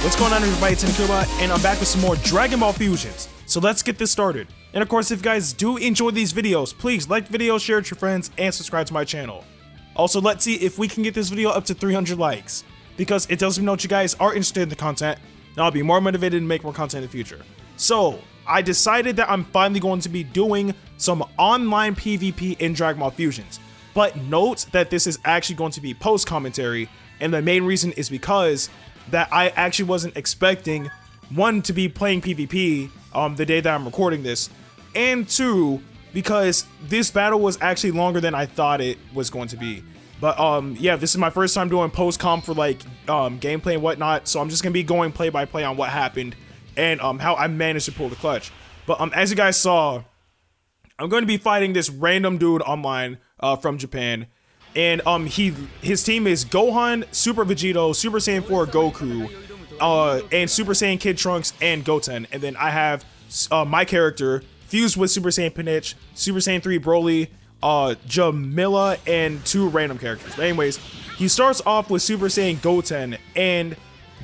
What's going on, everybody? It's Ndukauba, and I'm back with some more Dragon Ball Fusions. So let's get this started. And of course, if you guys do enjoy these videos, please like the video, share it with your friends, and subscribe to my channel. Also, let's see if we can get this video up to 300 likes, because it tells me know that you guys are interested in the content, and I'll be more motivated to make more content in the future. So, I decided that I'm finally going to be doing some online PvP in Dragon Ball Fusions. But note that this is actually going to be post-commentary, and the main reason is because that I actually wasn't expecting, one, to be playing PvP the day that I'm recording this, and two, because this battle was actually longer than I thought it was going to be. But yeah, this is my first time doing post-com for like gameplay and whatnot, so I'm just gonna be going play by play on what happened and how I managed to pull the clutch. But as you guys saw, I'm going to be fighting this random dude online from Japan. And his team is Gohan, Super Vegito, Super Saiyan 4 Goku, and Super Saiyan Kid Trunks and Goten. And then I have my character fused with Super Saiyan Pinich, Super Saiyan 3 Broly, Jamila, and two random characters. But anyways, he starts off with Super Saiyan Goten, and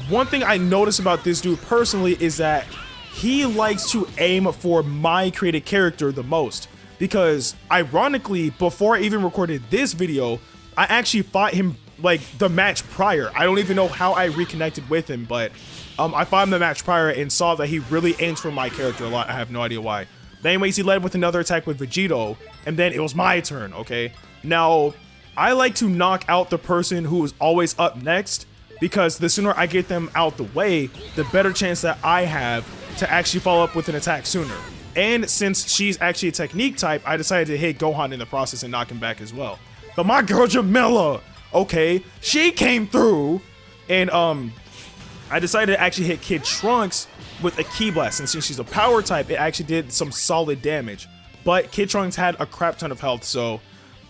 one thing I noticed about this dude personally is that he likes to aim for my created character the most. Because ironically, before I even recorded this video, I actually fought him like the match prior. I don't even know how I reconnected with him, but I fought him the match prior and saw that he really aims for my character a lot. I have no idea why. But anyways, he led with another attack with Vegito, and then it was my turn, okay? Now, I like to knock out the person who is always up next, because the sooner I get them out the way, the better chance that I have to actually follow up with an attack sooner. And since she's actually a technique type, I decided to hit Gohan in the process and knock him back as well. But my girl Jamila, okay, she came through, and I decided to actually hit Kid Trunks with a Ki Blast, and since she's a power type, it actually did some solid damage. But Kid Trunks had a crap ton of health, so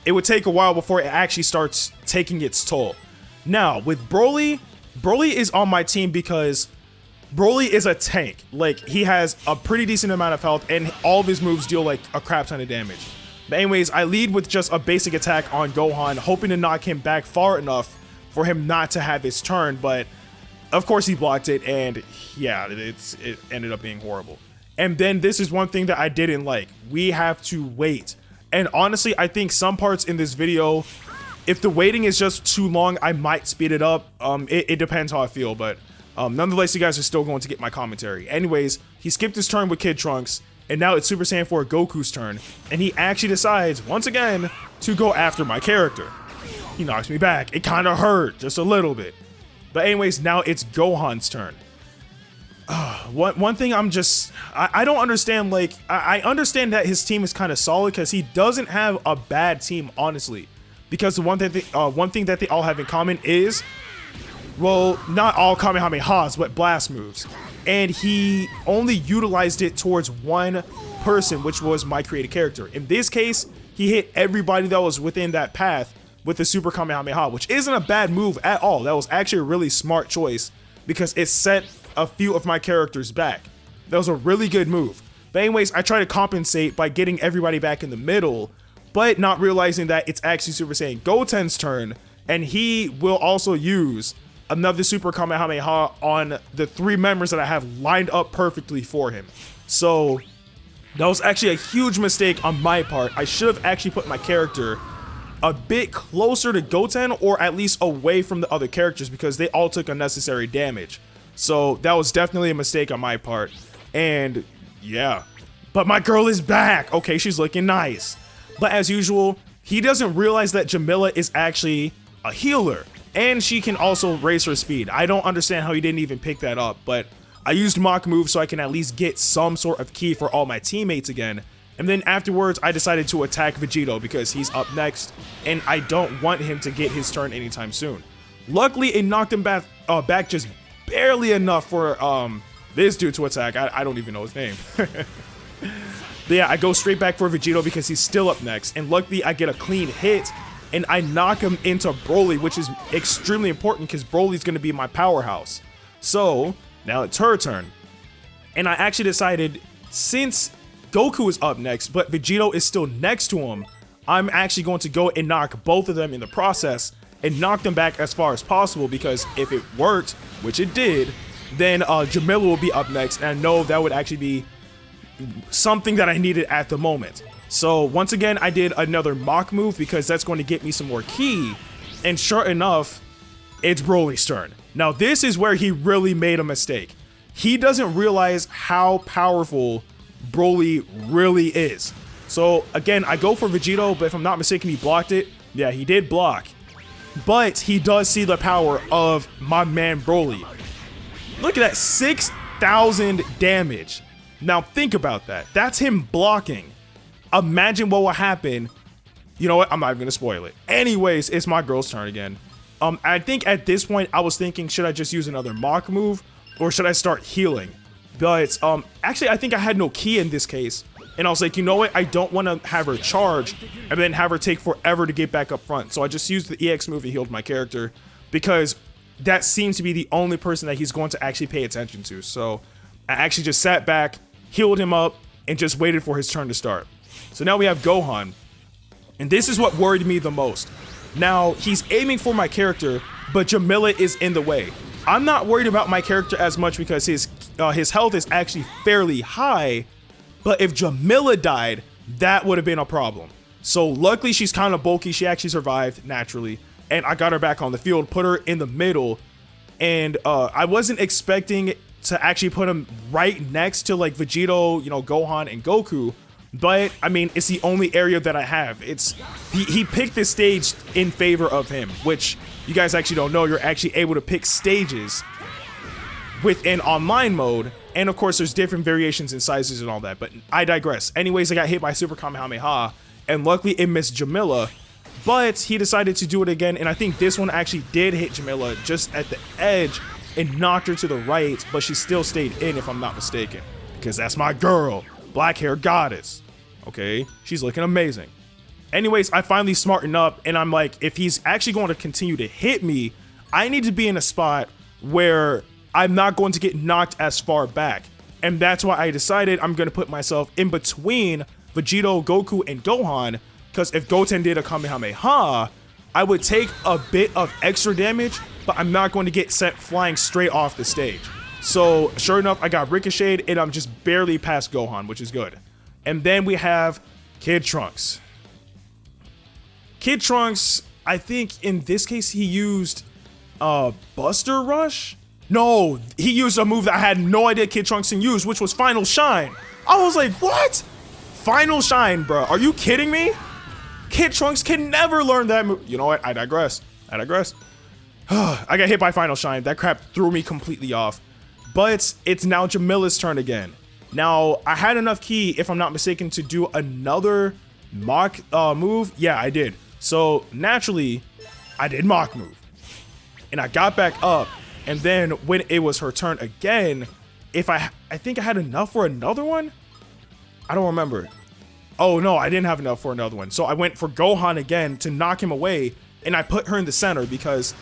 it would take a while before it actually starts taking its toll. Now, with Broly is on my team because Broly is a tank. Like, he has a pretty decent amount of health, and all of his moves deal like a crap ton of damage. But anyways, I lead with just a basic attack on Gohan, hoping to knock him back far enough for him not to have his turn, but of course he blocked it, and yeah, it ended up being horrible. And then this is one thing that I didn't like. We have to wait. And honestly, I think some parts in this video, if the waiting is just too long, I might speed it up. It depends how I feel, but nonetheless, you guys are still going to get my commentary. Anyways, he skipped his turn with Kid Trunks, and now it's Super Saiyan 4 Goku's turn, and he actually decides, once again, to go after my character. He knocks me back. It kind of hurt, just a little bit. But anyways, now it's Gohan's turn. One thing I don't understand, like, I understand that his team is kind of solid, because he doesn't have a bad team, honestly. Because the one thing that they all have in common is, well, not all Kamehamehas, but blast moves. And he only utilized it towards one person, which was my created character. In this case, he hit everybody that was within that path with the Super Kamehameha, which isn't a bad move at all. That was actually a really smart choice, because it set a few of my characters back. That was a really good move. But anyways, I try to compensate by getting everybody back in the middle, but not realizing that it's actually Super Saiyan Goten's turn, and he will also use another Super Kamehameha on the three members that I have lined up perfectly for him. So that was actually a huge mistake on my part. I should have actually put my character a bit closer to Goten, or at least away from the other characters, because they all took unnecessary damage. So that was definitely a mistake on my part. And yeah, but my girl is back. Okay, she's looking nice. But as usual, he doesn't realize that Jamila is actually a healer, and she can also raise her speed. I don't understand how he didn't even pick that up, but I used Mach Move so I can at least get some sort of key for all my teammates again. And then afterwards, I decided to attack Vegito because he's up next, and I don't want him to get his turn anytime soon. Luckily, it knocked him back just barely enough for this dude to attack. I don't even know his name. But yeah, I go straight back for Vegito because he's still up next, and luckily I get a clean hit, and I knock him into Broly, which is extremely important because Broly's going to be my powerhouse. So now it's her turn, and I actually decided, since Goku is up next, but Vegito is still next to him, I'm actually going to go and knock both of them in the process and knock them back as far as possible, because if it worked, which it did, then Jamila will be up next, and I know that would actually be something that I needed at the moment. So once again, I did another mock move because that's going to get me some more ki, and sure enough, it's Broly's turn. Now this is where he really made a mistake. He doesn't realize how powerful Broly really is. So again, I go for Vegito, but if I'm not mistaken, he blocked it. Yeah, he did block. But he does see the power of my man Broly. Look at that, 6,000 damage. Now think about that. That's him blocking. Imagine what will happen. You know what? I'm not even gonna spoil it. Anyways, it's my girl's turn again. I think at this point I was thinking, should I just use another mock move or should I start healing? But actually I think I had no ki in this case. And I was like, you know what? I don't want to have her charge and then have her take forever to get back up front. So I just used the EX move and healed my character because that seems to be the only person that he's going to actually pay attention to. So I actually just sat back, healed him up, and just waited for his turn to start. So now we have Gohan. And this is what worried me the most. Now, he's aiming for my character, but Jamila is in the way. I'm not worried about my character as much because his health is actually fairly high. But if Jamila died, that would have been a problem. So luckily she's kind of bulky. She actually survived naturally. And I got her back on the field, put her in the middle. And I wasn't expecting to actually put him right next to like Vegito, you know, Gohan and Goku. But I mean, it's the only area that I have. He picked this stage in favor of him, which you guys actually don't know. You're actually able to pick stages within online mode. And of course, there's different variations in sizes and all that, but I digress. Anyways, I got hit by Super Kamehameha, and luckily it missed Jamila, but he decided to do it again, and I think this one actually did hit Jamila just at the edge and knocked her to the right, but she still stayed in if I'm not mistaken, because that's my girl, black hair goddess, okay? She's looking amazing. Anyways, I finally smartened up, and I'm like, if he's actually going to continue to hit me, I need to be in a spot where I'm not going to get knocked as far back. And that's why I decided I'm going to put myself in between Vegito, Goku, and Gohan. Because if Goten did a Kamehameha, I would take a bit of extra damage, but I'm not going to get sent flying straight off the stage. So sure enough, I got ricocheted and I'm just barely past Gohan, which is good. And then we have Kid Trunks. Kid Trunks, I think in this case, he used Buster Rush? No, he used a move that I had no idea Kid Trunks can use, which was Final Shine. I was like, what? Final Shine, bro. Are you kidding me? Kid Trunks can never learn that move. You know what? I digress. I got hit by Final Shine. That crap threw me completely off. But it's now Jamila's turn again. Now, I had enough ki, if I'm not mistaken, to do another mock move. Yeah, I did. So naturally, I did mock move. And I got back up. And then when it was her turn again, I think I had enough for another one? I don't remember. Oh no, I didn't have enough for another one. So I went for Gohan again to knock him away, and I put her in the center because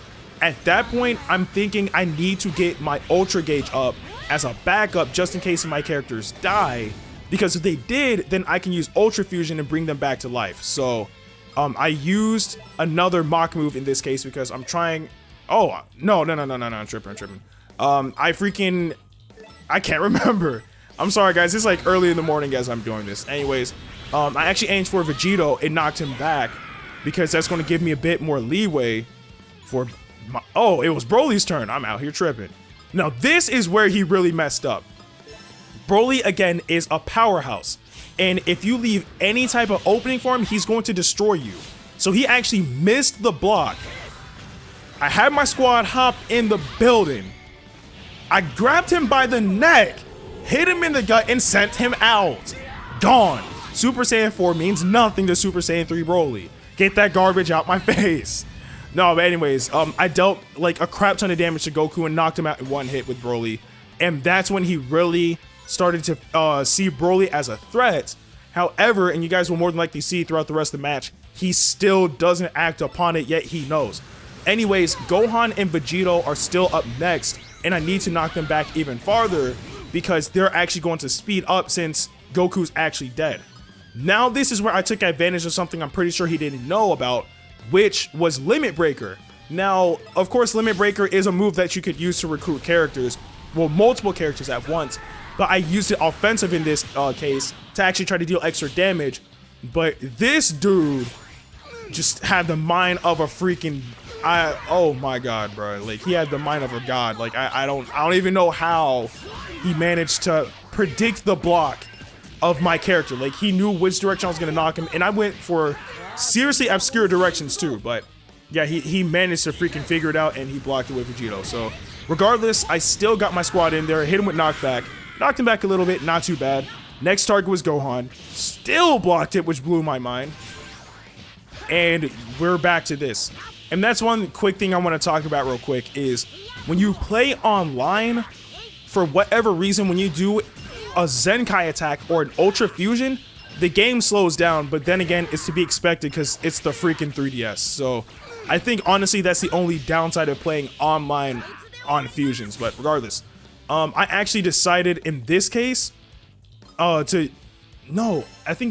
at that point, I'm thinking I need to get my Ultra Gauge up as a backup just in case my characters die. Because if they did, then I can use Ultra Fusion and bring them back to life. So I used another mock move in this case because I'm trying... Oh, no, I'm tripping. I can't remember. I'm sorry, guys. It's like early in the morning as I'm doing this. Anyways, I actually aimed for Vegito and knocked him back because that's going to give me a bit more leeway for my... Oh, it was Broly's turn. I'm out here tripping. Now, this is where he really messed up. Broly, again, is a powerhouse. And if you leave any type of opening for him, he's going to destroy you. So he actually missed the block. I had my squad hop in the building. I grabbed him by the neck, hit him in the gut, and sent him out. Gone. Super Saiyan 4 means nothing to Super Saiyan 3 Broly. Get that garbage out my face. No, but anyways, I dealt like a crap ton of damage to Goku and knocked him out in one hit with Broly. And that's when he really started to see Broly as a threat. However, and you guys will more than likely see throughout the rest of the match, he still doesn't act upon it, yet he knows. Anyways, Gohan and Vegito are still up next, and I need to knock them back even farther because they're actually going to speed up since Goku's actually dead. Now this is where I took advantage of something I'm pretty sure he didn't know about, which was Limit Breaker. Now, of course, Limit Breaker is a move that you could use to recruit characters, well, multiple characters at once, but I used it offensive in this case to actually try to deal extra damage. But this dude just had the mind of a freaking, oh my god, bro. Like, he had the mind of a god. Like, I don't even know how he managed to predict the block of my character. Like, he knew which direction I was gonna knock him, and I went for seriously obscure directions too. But yeah, he managed to freaking figure it out, and he blocked it with Vegito. So regardless, I still got my squad in there, hit him with knockback, knocked him back a little bit, not too bad. Next target was Gohan, still blocked it, which blew my mind. And we're back to this. And that's one quick thing I want to talk about real quick is when you play online, for whatever reason, when you do a Zenkai attack or an Ultra Fusion, the game slows down, but then again, it's to be expected because it's the freaking 3DS. So I think honestly that's the only downside of playing online on fusions. But regardless, I actually decided in this case I think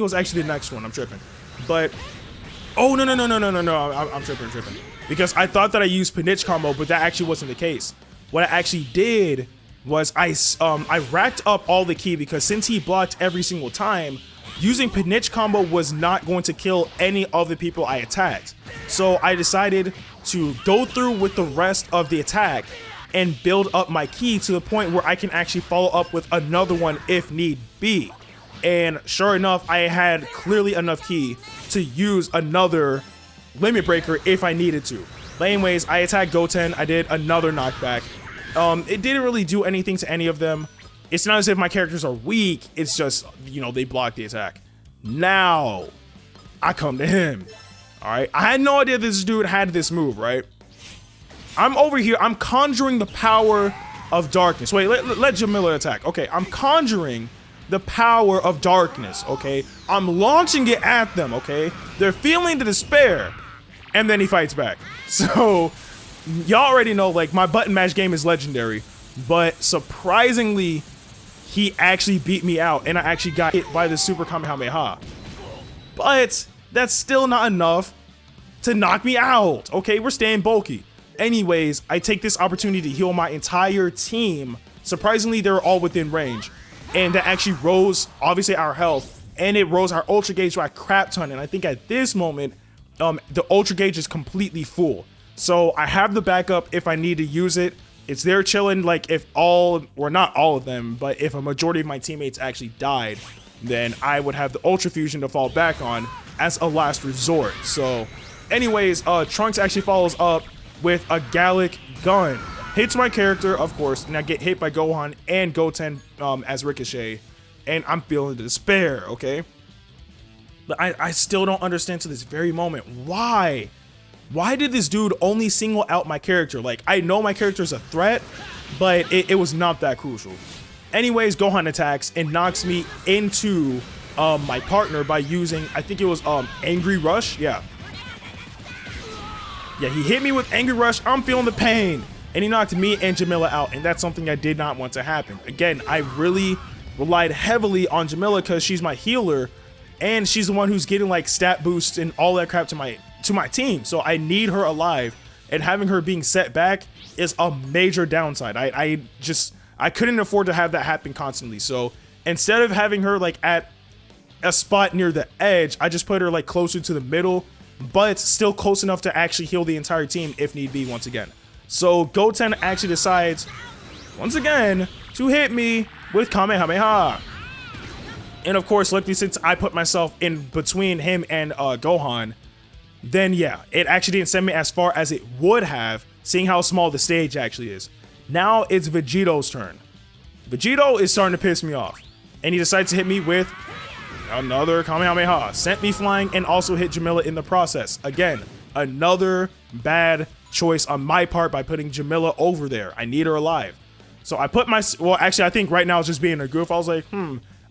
it was actually the next one. I'm tripping. But oh no, I'm tripping because I thought that I used Pinich combo, but that actually wasn't the case. What I actually did was I racked up all the ki, because since he blocked every single time, using Pinich combo was not going to kill any of the people I attacked. So I decided to go through with the rest of the attack and build up my ki to the point where I can actually follow up with another one if need be. And sure enough, I had clearly enough ki to use another limit breaker if I needed to. But anyways, I attacked Goten, I did another knockback. It didn't really do anything to any of them. It's not as if my characters are weak, it's just, you know, they block the attack. Now, I come to him. Alright, I had no idea this dude had this move, right? I'm over here, I'm conjuring the power of darkness. Wait, let Jamila attack. Okay, I'm conjuring the power of darkness, okay? I'm launching it at them, okay? They're feeling the despair, and then he fights back. So, y'all already know, like, my button mash game is legendary, but surprisingly, he actually beat me out, and I actually got hit by the Super Kamehameha. But that's still not enough to knock me out, okay? We're staying bulky. Anyways, I take this opportunity to heal my entire team. Surprisingly, they're all within range, and that actually rose, obviously, our health, and it rose our Ultra Gauge by a crap ton, and I think at this moment, the Ultra Gauge is completely full. So I have the backup if I need to use it. It's there chilling, like if all, or not all of them, but if a majority of my teammates actually died, then I would have the Ultra Fusion to fall back on as a last resort. So anyways, Trunks actually follows up with a Gallic gun. Hits my character, of course, and I get hit by Gohan and Goten as Ricochet. And I'm feeling the despair, okay? But I still don't understand to this very moment why. Why did this dude only single out my character? Like, I know my character is a threat, but it was not that crucial. Anyways, Gohan attacks and knocks me into my partner by using, I think it was Angry Rush. Yeah, he hit me with Angry Rush. I'm feeling the pain. And he knocked me and Jamila out, and that's something I did not want to happen. Again, I really relied heavily on Jamila because she's my healer, and she's the one who's getting like stat boosts and all that crap to my team. So I need her alive, and having her being set back is a major downside. I couldn't afford to have that happen constantly. So instead of having her like at a spot near the edge, I just put her like closer to the middle, but still close enough to actually heal the entire team if need be once again. So Goten actually decides once again to hit me with Kamehameha. And of course, luckily, since I put myself in between him and Gohan, then yeah, it actually didn't send me as far as it would have, seeing how small the stage actually is. Now it's Vegito's turn. Vegito is starting to piss me off, and he decides to hit me with another Kamehameha. Sent me flying and also hit Jamila in the process. Again, another bad choice on my part by putting Jamila over there. I need her alive. So I put well, actually, I think right now it's just being a goof. I was like,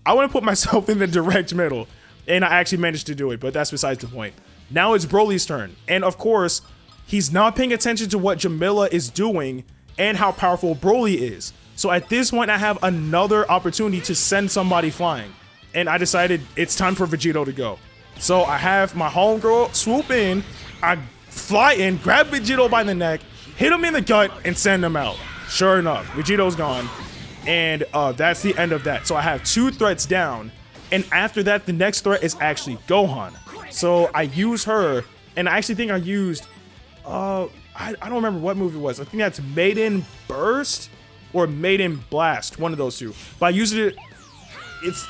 I want to put myself in the direct middle, and I actually managed to do it, but that's besides the point. Now it's Broly's turn, and of course, he's not paying attention to what Jamila is doing and how powerful Broly is. So at this point, I have another opportunity to send somebody flying, and I decided it's time for Vegito to go. So I have my homegirl swoop in, I fly in, grab Vegito by the neck, hit him in the gut, and send him out. Sure enough, Vegeto's gone. And that's the end of that. So I have 2 threats down. And after that, the next threat is actually Gohan. So I use her. And I actually think I used, I don't remember what move it was. I think that's Maiden Burst or Maiden Blast. One of those two. But I used it.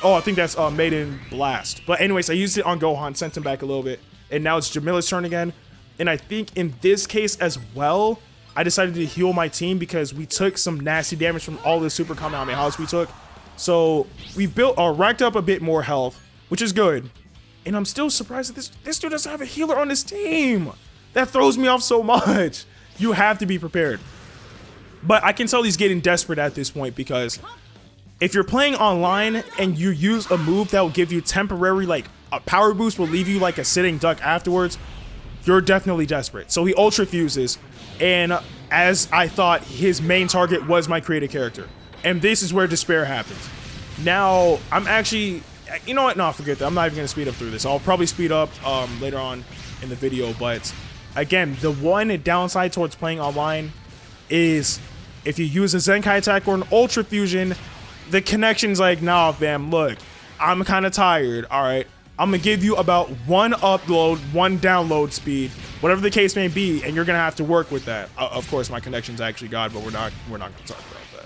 I think that's Maiden Blast. But anyways, I used it on Gohan, sent him back a little bit. And now it's Jamila's turn again. And I think in this case as well, I decided to heal my team because we took some nasty damage from all the Super Kamehamehas we took. So we racked up a bit more health, which is good. And I'm still surprised that this dude doesn't have a healer on his team. That throws me off so much. You have to be prepared. But I can tell he's getting desperate at this point because if you're playing online and you use a move that will give you temporary, like a power boost will leave you like a sitting duck afterwards, you're definitely desperate. So he Ultra Fuses, and as I thought, his main target was my created character. And this is where despair happens. Now, I'm actually, you know what? No, forget that. I'm not even going to speed up through this. I'll probably speed up later on in the video. But again, the one downside towards playing online is if you use a Zenkai attack or an Ultra Fusion, the connection's like, nah, fam, look, I'm kind of tired, all right? I'm going to give you about 1 upload, 1 download speed, whatever the case may be, and you're going to have to work with that. Of course, my connection's actually God, but we're not going to talk about that.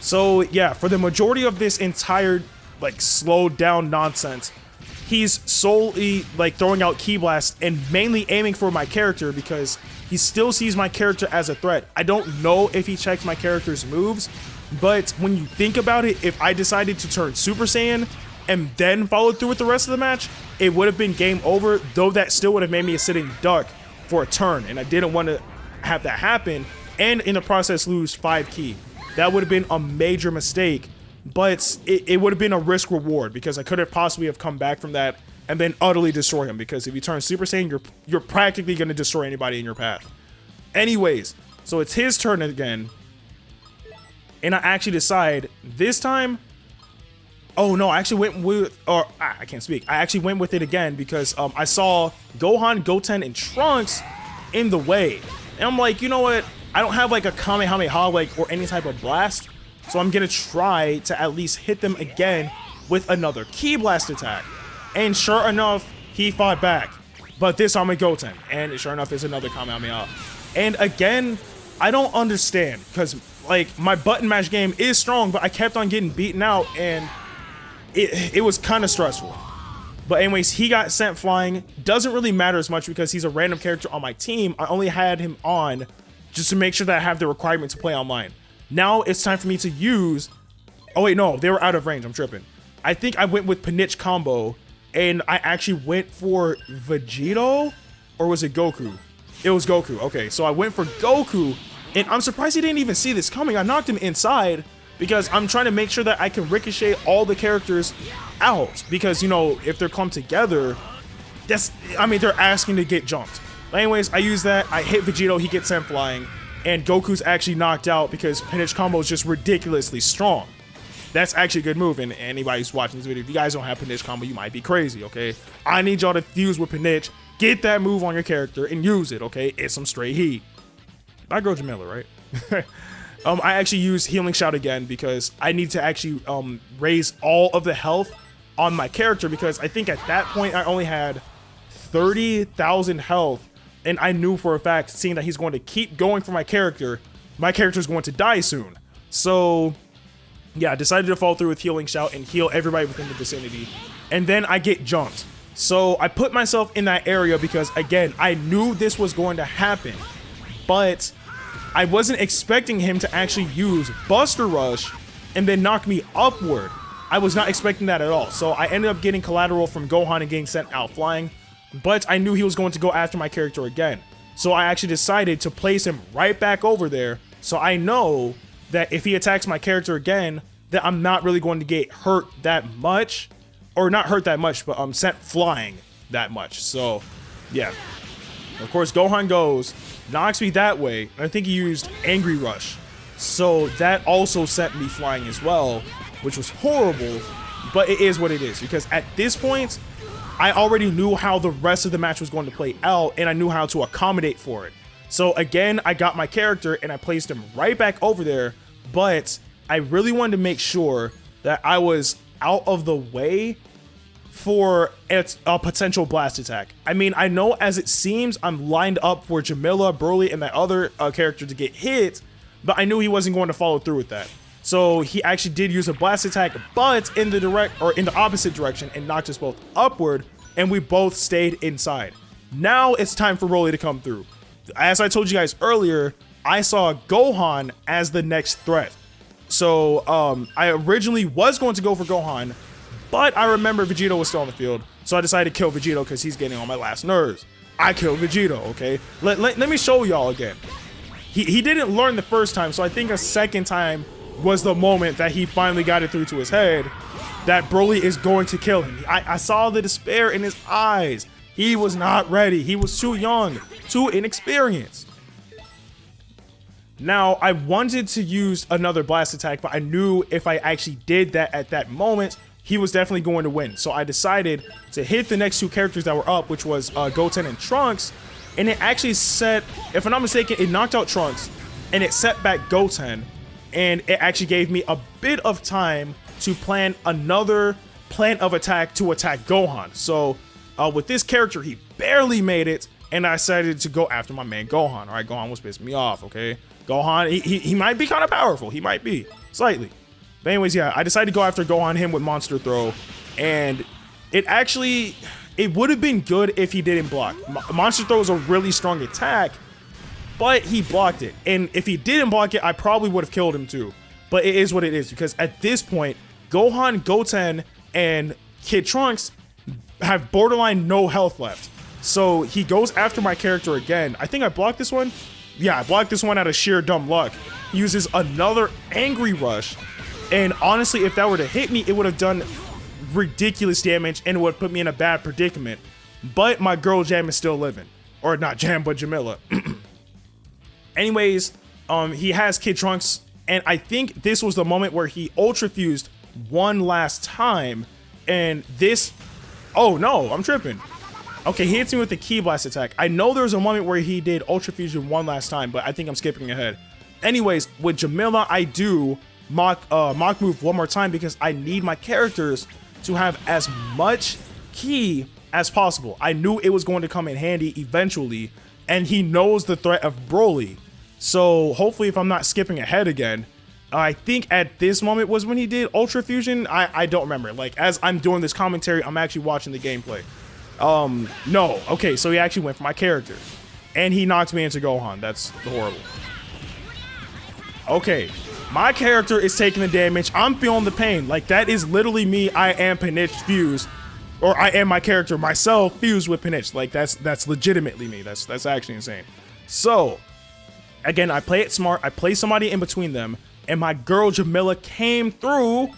So, yeah, for the majority of this entire, like, slowed down nonsense, he's solely, like, throwing out Ki Blasts and mainly aiming for my character because he still sees my character as a threat. I don't know if he checks my character's moves, but when you think about it, if I decided to turn Super Saiyan and then followed through with the rest of the match, it would have been game over, though that still would have made me a sitting duck for a turn, and I didn't want to have that happen, and in the process lose 5 Ki. That would have been a major mistake, but it would have been a risk reward, because I could have possibly have come back from that and then utterly destroy him, because if you turn Super Saiyan, you're practically going to destroy anybody in your path. Anyways, so it's his turn again, and I actually decide, this time, oh no, I actually went with, I can't speak. I actually went with it again because I saw Gohan, Goten, and Trunks in the way. And I'm like, you know what? I don't have like a Kamehameha like or any type of blast. So I'm gonna try to at least hit them again with another Ki Blast attack. And sure enough, he fought back. But this time with Goten. And sure enough, it's another Kamehameha. And again, I don't understand. Because like my button mash game is strong, but I kept on getting beaten out and it was kind of stressful. But anyways, he got sent flying. Doesn't really matter as much because he's a random character on my team. I only had him on just to make sure that I have the requirement to play online. Now it's time for me to use... Oh wait, no, they were out of range. I'm tripping. I think I went with Pinich combo and I actually went for Vegito, or was it Goku? It was Goku. Okay, so I went for Goku and I'm surprised he didn't even see this coming. I knocked him inside because I'm trying to make sure that I can ricochet all the characters out. Because, you know, if they're come together, they're asking to get jumped. But anyways, I use that. I hit Vegito, he gets sent flying. And Goku's actually knocked out because Pinich combo is just ridiculously strong. That's actually a good move. And anybody who's watching this video, if you guys don't have Pinich combo, you might be crazy, okay? I need y'all to fuse with Pinich, get that move on your character, and use it, okay? It's some straight heat. I grow Jamila, right? I actually use Healing Shout again because I need to actually raise all of the health on my character because I think at that point I only had 30,000 health, and I knew for a fact, seeing that he's going to keep going for my character is going to die soon. So yeah, I decided to follow through with Healing Shout and heal everybody within the vicinity, and then I get jumped. So I put myself in that area because again, I knew this was going to happen, but I wasn't expecting him to actually use Buster Rush and then knock me upward. I was not expecting that at all. So I ended up getting collateral from Gohan and getting sent out flying, but I knew he was going to go after my character again. So I actually decided to place him right back over there. So I know that if he attacks my character again, that I'm not really going to get hurt that much, or not hurt that much, but sent flying that much. So yeah, of course Gohan goes, knocks me that way, and I think he used Angry Rush. So that also sent me flying as well, which was horrible, but it is what it is, because at this point, I already knew how the rest of the match was going to play out, and I knew how to accommodate for it. So again, I got my character and I placed him right back over there, but I really wanted to make sure that I was out of the way for a potential blast attack. I mean, I know as it seems I'm lined up for Jamila, Broly, and that other character to get hit, but I knew he wasn't going to follow through with that. So he actually did use a blast attack, but in the opposite direction, and knocked us both upward, and we both stayed inside. Now it's time for Broly to come through. As I told you guys earlier, I saw Gohan as the next threat. So I originally was going to go for Gohan, but I remember Vegito was still on the field, so I decided to kill Vegito because he's getting on my last nerves. I killed Vegito, okay? Let me show y'all again. He didn't learn the first time, so I think a second time was the moment that he finally got it through to his head that Broly is going to kill him. I saw the despair in his eyes. He was not ready. He was too young, too inexperienced. Now, I wanted to use another blast attack, but I knew if I actually did that at that moment, he was definitely going to win. So I decided to hit the next two characters that were up, which was Goten and Trunks. And it actually set, if I'm not mistaken, it knocked out Trunks and it set back Goten. And it actually gave me a bit of time to plan another plan of attack to attack Gohan. So with this character, he barely made it. And I decided to go after my man Gohan. All right, Gohan was pissing me off, okay? Gohan, he might be kind of powerful. He might be, slightly. But anyways, yeah, I decided to go after Gohan, him with Monster Throw. And it would have been good if he didn't block. Monster Throw is a really strong attack, but he blocked it. And if he didn't block it, I probably would have killed him too. But it is what it is, because at this point, Gohan, Goten, and Kid Trunks have borderline no health left. So he goes after my character again. I think I blocked this one. Yeah, I blocked this one out of sheer dumb luck. He uses another Angry Rush. And honestly, if that were to hit me, it would have done ridiculous damage and it would put me in a bad predicament. But my girl Jam is still living. Or not Jam, but Jamila. Anyways, he has Kid Trunks. And I think this was the moment where he Ultra Fused one last time. And this... Oh, no, I'm tripping. Okay, he hits me with the Ki Blast attack. I know there was a moment where he did Ultra Fusion one last time, but I think I'm skipping ahead. Anyways, with Jamila, I do mock move one more time because I need my characters to have as much Ki as possible. I knew it was going to come in handy eventually, and he knows the threat of Broly. So hopefully, if I'm not skipping ahead again, I think at this moment was when he did Ultra Fusion. I don't remember. Like, as I'm doing this commentary, I'm actually watching the gameplay. No. Okay, so he actually went for my character. And he knocked me into Gohan. That's horrible. Okay, my character is taking the damage. I'm feeling the pain. Like, that is literally me. I am Pinich fused. Or I am my character myself fused with Pinich. Like, that's legitimately me. That's actually insane. So, again, I play it smart. I play somebody in between them. And my girl Jamila came through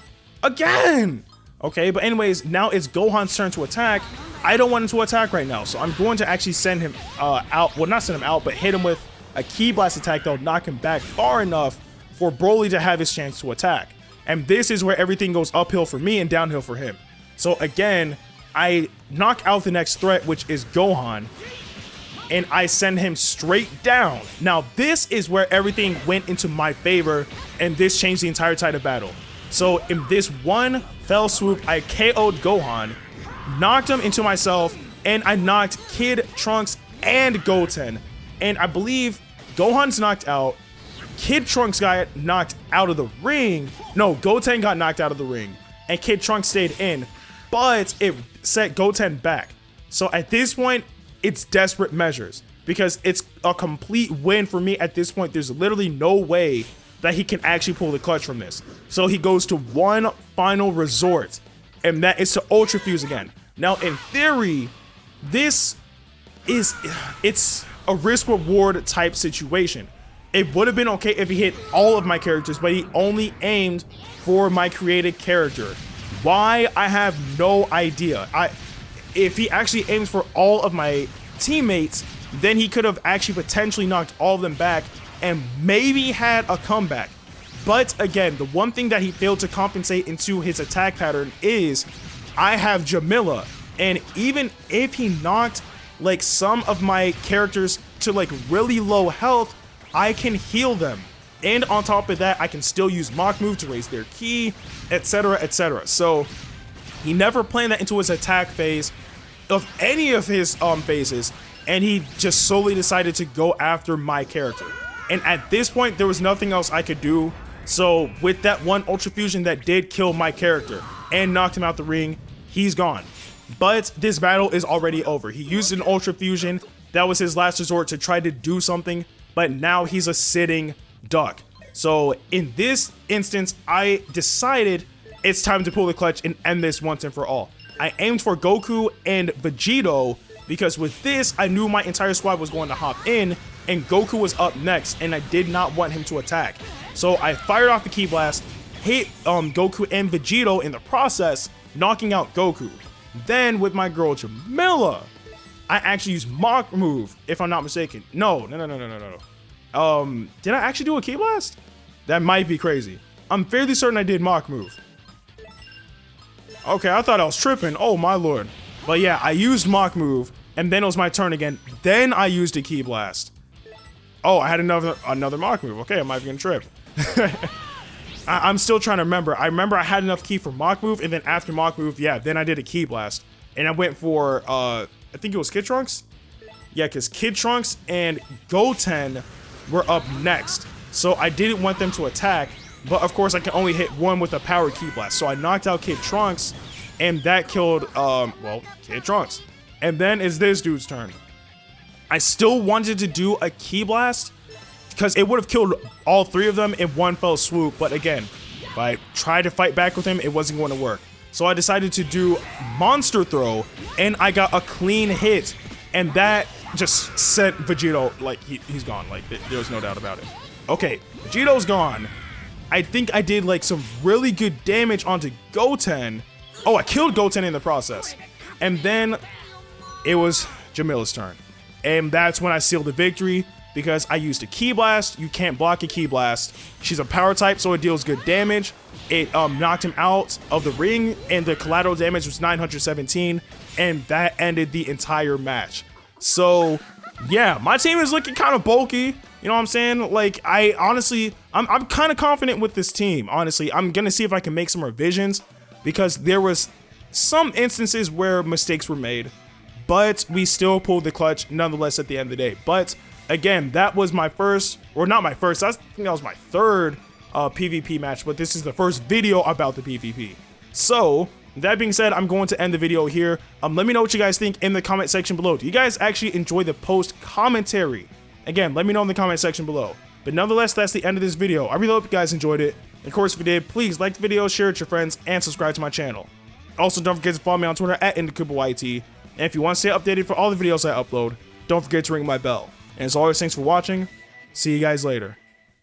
again. Okay, but anyways, now it's Gohan's turn to attack. I don't want him to attack right now, so I'm going to actually send him out. Well, not send him out, but hit him with a Ki Blast attack that'll knock him back far enough for Broly to have his chance to attack. And this is where everything goes uphill for me and downhill for him. So again, I knock out the next threat, which is Gohan, and I send him straight down. Now, this is where everything went into my favor, and this changed the entire tide of battle. So in this one fell swoop, I KO'd Gohan, knocked him into myself, and I knocked Kid Trunks and Goten. And I believe Gohan's knocked out, Kid Trunks got knocked out of the ring. No, Goten got knocked out of the ring, and Kid Trunks stayed in, but it set Goten back. So at this point, it's desperate measures, because it's a complete win for me at this point. There's literally no way that he can actually pull the clutch from this. So he goes to one final resort, and that is to Ultra Fuse again. Now, in theory, it's a risk reward type situation. It would have been okay if he hit all of my characters, but he only aimed for my created character. Why? I have no idea. If he actually aims for all of my teammates, then he could have actually potentially knocked all of them back and maybe had a comeback. But again, the one thing that he failed to compensate into his attack pattern is I have Jamila, and even if he knocked like some of my characters to like really low health, I can heal them. And on top of that, I can still use Mach Move to raise their ki, etc, etc. So he never planned that into his attack phase of any of his phases, and he just solely decided to go after my character. And at this point, there was nothing else I could do. So with that one Ultra Fusion that did kill my character and knocked him out the ring, he's gone. But this battle is already over. He used an Ultra Fusion. That was his last resort to try to do something, but now he's a sitting duck. So in this instance, I decided it's time to pull the clutch and end this once and for all. I aimed for Goku and Vegito because with this, I knew my entire squad was going to hop in and Goku was up next and I did not want him to attack. So I fired off the Ki Blast, hit Goku and Vegito in the process, knocking out Goku. Then with my girl Jamila, I actually used Mach Move, if I'm not mistaken. No. Did I actually do a Ki Blast? That might be crazy. I'm fairly certain I did Mach Move. Okay, I thought I was tripping. Oh my lord. But yeah, I used Mach Move, and then it was my turn again. Then I used a Ki Blast. Oh, I had another Mach Move. Okay, I might be gonna trip. I'm still trying to remember. I remember I had enough Ki for Mach Move, and then after Mach Move, yeah, then I did a Ki Blast. And I went for, I think it was Kid Trunks? Yeah, because Kid Trunks and Goten were up next. So I didn't want them to attack, but of course I can only hit one with a power Ki Blast. So I knocked out Kid Trunks, and that killed, well, Kid Trunks. And then it's this dude's turn. I still wanted to do a Ki Blast, because it would have killed all three of them in one fell swoop, but again, if I tried to fight back with him, it wasn't going to work. So I decided to do Monster Throw, and I got a clean hit, and that just sent Vegito, like, he's gone, like, there's no doubt about it. Okay, Vegito's gone. I think I did, like, some really good damage onto Goten. Oh, I killed Goten in the process. And then it was Jamila's turn. And that's when I sealed the victory, because I used a Ki Blast. You can't block a Ki Blast. She's a power type, so it deals good damage. It knocked him out of the ring, and the collateral damage was 917, and that ended the entire match. So, yeah, my team is looking kind of bulky. You know what I'm saying? Like, I'm kind of confident with this team, honestly. I'm going to see if I can make some revisions, because there was some instances where mistakes were made, but we still pulled the clutch nonetheless at the end of the day. But again, that was my first, or not my first, I think that was my third PvP match, but this is the first video about the PvP. So, that being said, I'm going to end the video here. Let me know what you guys think in the comment section below. Do you guys actually enjoy the post commentary? Again, let me know in the comment section below. But nonetheless, that's the end of this video. I really hope you guys enjoyed it. Of course, if you did, please like the video, share it with your friends, and subscribe to my channel. Also, don't forget to follow me on Twitter at NDukaubaYT. And if you want to stay updated for all the videos I upload, don't forget to ring my bell. And as always, thanks for watching. See you guys later.